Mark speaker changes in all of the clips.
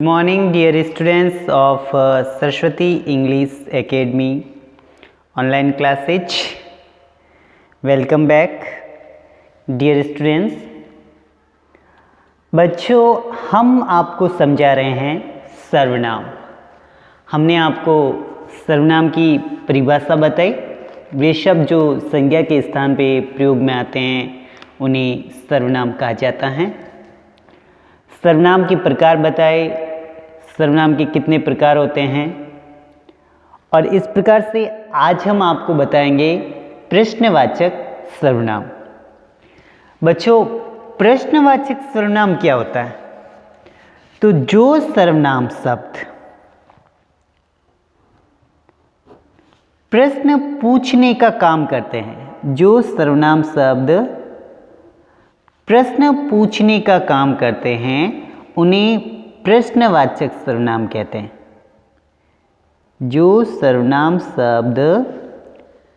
Speaker 1: Morning dear students of Saraswati English Academy online classes. Welcome back dear students. बच्चों, हम आपको समझा रहे हैं सर्वनाम। हमने आपको सर्वनाम की परिभाषा बताई। वे शब्द जो संज्ञा के स्थान पे प्रयोग में आते हैं उन्हें सर्वनाम कहा जाता है। सर्वनाम के प्रकार बताए, सर्वनाम के कितने प्रकार होते हैं, और इस प्रकार से आज हम आपको बताएंगे प्रश्नवाचक सर्वनाम। बच्चों, प्रश्नवाचक सर्वनाम क्या होता है? तो जो सर्वनाम शब्द प्रश्न पूछने का काम करते हैं, जो सर्वनाम शब्द प्रश्न पूछने का काम करते हैं उन्हें प्रश्नवाचक सर्वनाम कहते हैं। जो सर्वनाम शब्द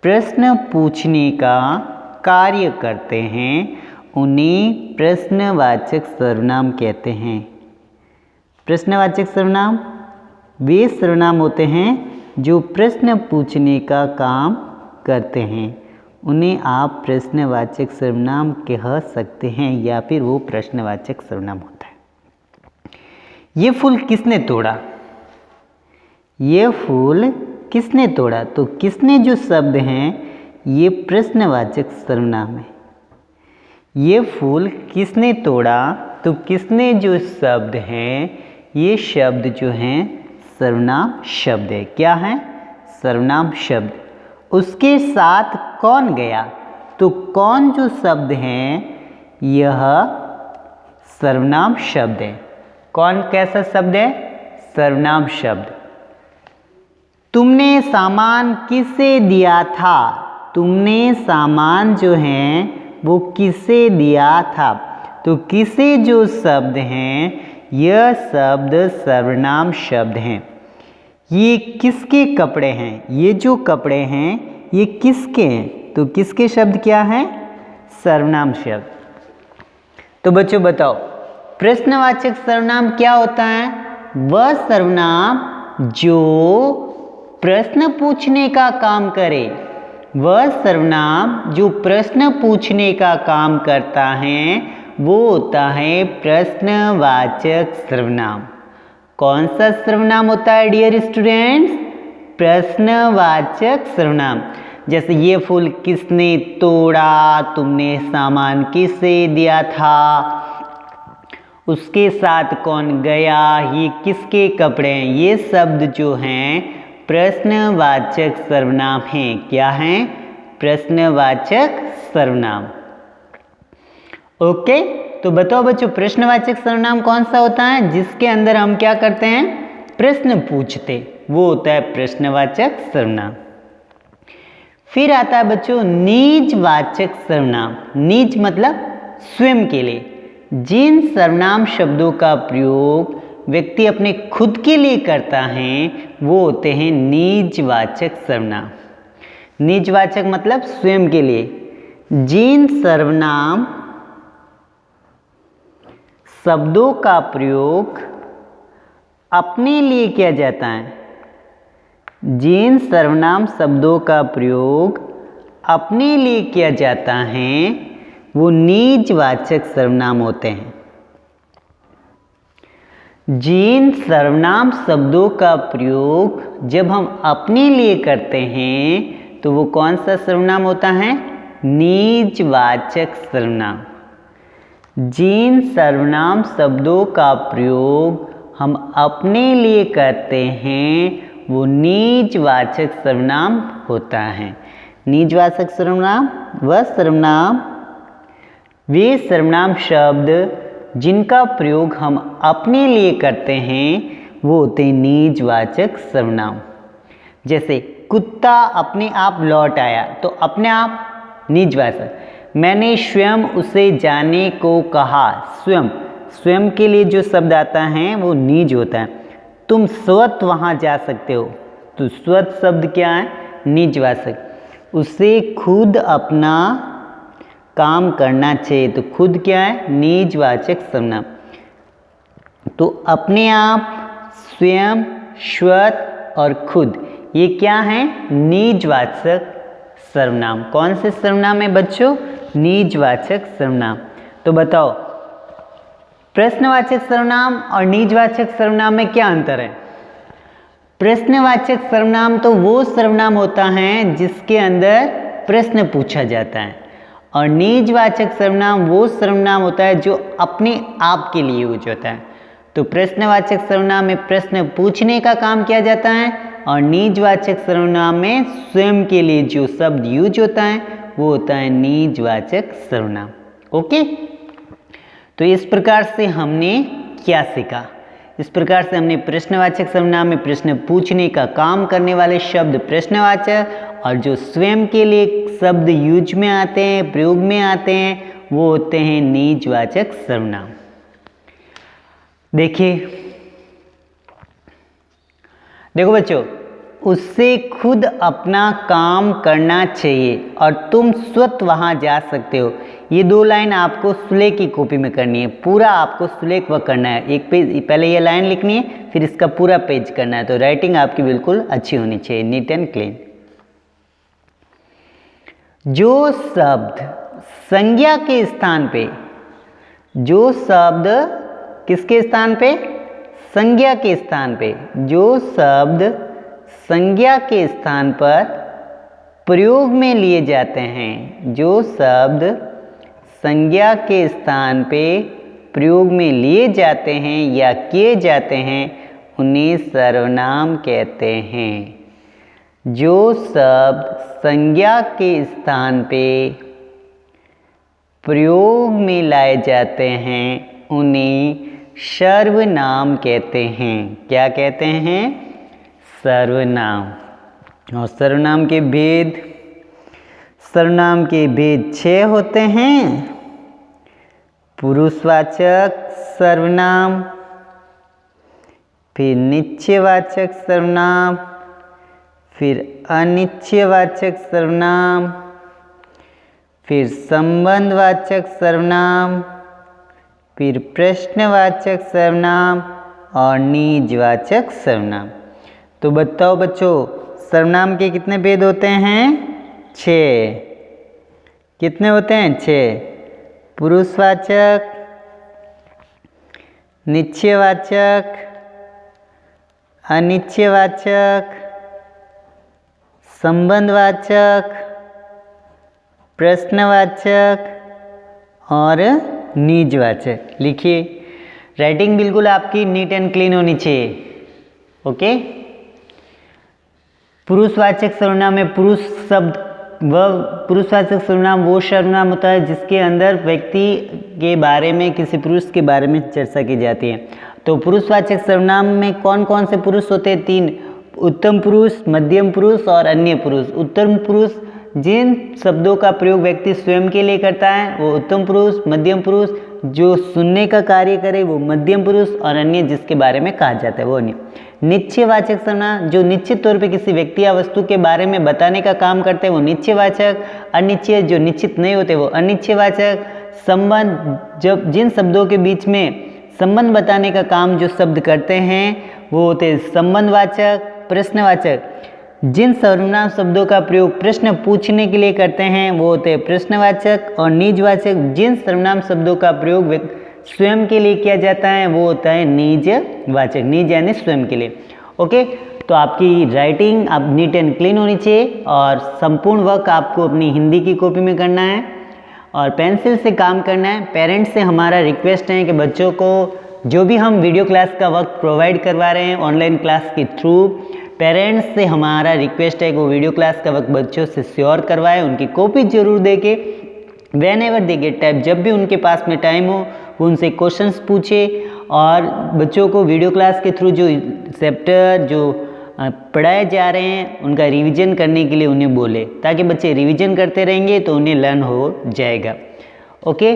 Speaker 1: प्रश्न पूछने का कार्य करते हैं उन्हें प्रश्नवाचक सर्वनाम कहते हैं। प्रश्नवाचक सर्वनाम वे सर्वनाम होते हैं जो प्रश्न पूछने का काम करते हैं, उन्हें आप प्रश्नवाचक सर्वनाम कह सकते हैं या फिर वो प्रश्नवाचक सर्वनाम होता है। ये फूल किसने तोड़ा? ये फूल किसने तोड़ा? तो किसने जो शब्द हैं ये प्रश्नवाचक सर्वनाम है। ये फूल किसने तोड़ा? तो किसने जो शब्द हैं ये शब्द जो हैं सर्वनाम शब्द है। क्या है? सर्वनाम शब्द। उसके साथ कौन गया? तो कौन जो शब्द हैं यह सर्वनाम शब्द है। कौन कैसा शब्द है? सर्वनाम शब्द। तुमने सामान किसे दिया था? तुमने सामान जो है वो किसे दिया था? तो किसे जो शब्द हैं यह शब्द सर्वनाम शब्द हैं। ये किसके कपड़े हैं? ये जो कपड़े हैं ये किसके हैं? तो किसके शब्द क्या है? सर्वनाम शब्द। तो बच्चों बताओ, प्रश्नवाचक सर्वनाम क्या होता है? वह सर्वनाम जो प्रश्न पूछने का काम करे। वह सर्वनाम जो प्रश्न पूछने का काम करता है वो होता है प्रश्नवाचक सर्वनाम। कौन सा सर्वनाम होता है डियर स्टूडेंट्स? प्रश्नवाचक सर्वनाम। जैसे ये फूल किसने तोड़ा, तुमने सामान किसे दिया था, उसके साथ कौन गया, ये किसके कपड़े हैं, ये शब्द जो हैं प्रश्नवाचक सर्वनाम हैं। क्या हैं? प्रश्नवाचक सर्वनाम। ओके, तो बताओ बच्चों, प्रश्नवाचक सर्वनाम कौन सा होता है जिसके अंदर हम क्या करते हैं? प्रश्न पूछते, वो होता है प्रश्नवाचक सर्वनाम। फिर आता है बच्चों निजवाचक सर्वनाम। निज मतलब स्वयं के लिए। जिन सर्वनाम शब्दों का प्रयोग व्यक्ति अपने खुद के लिए करता है वो होते हैं निजवाचक सर्वनाम। निजवाचक मतलब स्वयं के लिए। जिन सर्वनाम शब्दों का प्रयोग अपने लिए किया जाता है, जिन सर्वनाम शब्दों का प्रयोग अपने लिए किया जाता है वो निजवाचक सर्वनाम होते हैं। जिन सर्वनाम शब्दों का प्रयोग जब हम अपने लिए करते हैं तो वो कौन सा सर्वनाम होता है? निजवाचक सर्वनाम। जिन सर्वनाम शब्दों का प्रयोग हम अपने लिए करते हैं वो निजवाचक सर्वनाम होता है। निजवाचक सर्वनाम वह सर्वनाम, वे सर्वनाम शब्द जिनका प्रयोग हम अपने लिए करते हैं वो होते हैं निजवाचक सर्वनाम। जैसे कुत्ता अपने आप लौट आया, तो अपने आप निजवाचक। मैंने स्वयं उसे जाने को कहा। स्वयं, स्वयं के लिए जो शब्द आता है वो निज होता है। तुम स्वतः वहाँ जा सकते हो, तो स्वतः शब्द क्या है? निजवाचक। उसे खुद अपना काम करना चाहिए, तो खुद क्या है? निजवाचक सर्वनाम। तो अपने आप, स्वयं, स्वत और खुद, ये क्या है? निजवाचक सर्वनाम। कौन से सर्वनाम है बच्चों? निजवाचक सर्वनाम। तो बताओ, प्रश्नवाचक सर्वनाम और निजवाचक सर्वनाम में क्या अंतर है? प्रश्नवाचक सर्वनाम तो वो सर्वनाम होता है जिसके अंदर प्रश्न पूछा जाता है, और निजवाचक सर्वनाम वो सर्वनाम होता है जो अपने आप के लिए यूज होता है। तो प्रश्नवाचक सर्वनाम में प्रश्न पूछने का काम किया जाता है, और निजवाचक सर्वनाम में स्वयं के लिए जो शब्द यूज होता है वो होता है निजवाचक सर्वनाम। ओके, तो इस प्रकार से हमने क्या सीखा? इस प्रकार से हमने प्रश्नवाचक सर्वनाम में प्रश्न पूछने का काम करने वाले शब्द प्रश्नवाचक, और जो स्वयं के लिए शब्द यूज में आते हैं, प्रयोग में आते हैं, वो होते हैं निजवाचक सर्वनाम। देखो बच्चों, उससे खुद अपना काम करना चाहिए और तुम स्वतः वहां जा सकते हो। ये 2 लाइन आपको सुलेख की कॉपी में करनी है, पूरा आपको सुलेख वह करना है। एक पेज पहले ये लाइन लिखनी है, फिर इसका पूरा पेज करना है। तो राइटिंग आपकी बिल्कुल अच्छी होनी चाहिए, नीट एंड क्लीन। जो शब्द संज्ञा के स्थान पे, जो शब्द किसके स्थान पे? संज्ञा के स्थान पे, जो शब्द संज्ञा के स्थान पर प्रयोग में लिए जाते हैं, जो शब्द संज्ञा के स्थान पे प्रयोग में लिए जाते हैं या किए जाते हैं, उन्हें सर्वनाम कहते हैं। जो शब्द संज्ञा के स्थान पे प्रयोग में लाए जाते हैं, उन्हें सर्वनाम कहते हैं। क्या कहते हैं? सर्वनाम। और सर्वनाम के भेद, सर्वनाम के भेद 6 होते हैं। पुरुषवाचक सर्वनाम, फिर निश्चयवाचक सर्वनाम, फिर अनिश्चयवाचक सर्वनाम, फिर संबंधवाचक सर्वनाम, फिर प्रश्नवाचक सर्वनाम और निजवाचक सर्वनाम। तो बताओ बच्चों, सर्वनाम के कितने भेद होते हैं? 6। कितने होते हैं? 6। पुरुषवाचक, निश्चयवाचक, अनिश्चयवाचक, संबंधवाचक, प्रश्नवाचक और निजवाचक। लिखिए, राइटिंग बिल्कुल आपकी नीट एंड क्लीन होनी चाहिए। ओके, पुरुषवाचक सर्वनाम में पुरुष शब्द, वह पुरुषवाचक सर्वनाम वो सर्वनाम होता है जिसके अंदर व्यक्ति के बारे में, किसी पुरुष के बारे में चर्चा की जाती है। तो पुरुषवाचक सर्वनाम में कौन कौन से पुरुष होते हैं? 3। उत्तम पुरुष, मध्यम पुरुष और अन्य पुरुष। उत्तम पुरुष जिन शब्दों का प्रयोग व्यक्ति स्वयं के लिए करता है वो उत्तम पुरुष, मध्यम पुरुष जो सुनने का कार्य करे वो मध्यम पुरुष, और अन्य जिसके बारे में कहा जाता है वो अन्य। निश्चयवाचक सर्वनाम जो निश्चित तौर पे किसी व्यक्ति या वस्तु के बारे में बताने का काम करते हैं वो निश्चयवाचक। अनिश्चय जो निश्चित नहीं होते वो अनिश्चयवाचक। संबंध, जब जिन शब्दों के बीच में संबंध बताने का काम जो शब्द करते हैं वो होते हैं संबंधवाचक। प्रश्नवाचक, जिन सर्वनाम शब्दों का प्रयोग प्रश्न पूछने के लिए करते हैं वो होते हैं प्रश्नवाचक। और निजवाचक, जिन सर्वनाम शब्दों का प्रयोग स्वयं के लिए किया जाता है वो होता है निजवाचक। निज यानी स्वयं के लिए। ओके, तो आपकी राइटिंग अब नीट एंड क्लीन होनी चाहिए, और संपूर्ण वर्क आपको अपनी हिंदी की कॉपी में करना है और पेंसिल से काम करना है। पेरेंट्स से हमारा रिक्वेस्ट है कि बच्चों को जो भी हम वीडियो क्लास का वर्क प्रोवाइड करवा रहे हैं ऑनलाइन क्लास के थ्रू, पेरेंट्स से हमारा रिक्वेस्ट है कि वो वीडियो क्लास का वर्क बच्चों से श्योर करवाएं, उनकी कॉपी जरूर दे के when ever they get time, जब भी उनके पास में टाइम हो वो उनसे क्वेश्चंस पूछे, और बच्चों को वीडियो क्लास के थ्रू जो चैप्टर जो पढ़ाए जा रहे हैं उनका रिवीजन करने के लिए उन्हें बोले, ताकि बच्चे रिवीजन करते रहेंगे तो उन्हें लर्न हो जाएगा। ओके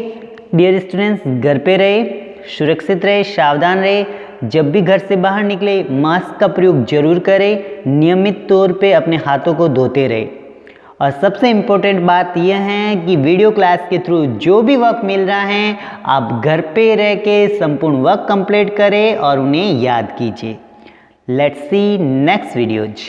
Speaker 1: डियर स्टूडेंट्स, घर पे रहे, सुरक्षित रहे, सावधान रहे। जब भी घर से बाहर निकले मास्क का प्रयोग जरूर करें। नियमित तौर पे अपने हाथों को धोते रहे, और सबसे इम्पोर्टेंट बात यह है कि वीडियो क्लास के थ्रू जो भी वर्क मिल रहा है आप घर पे रह के संपूर्ण वर्क कंप्लीट करें और उन्हें याद कीजिए। Let's see next videos.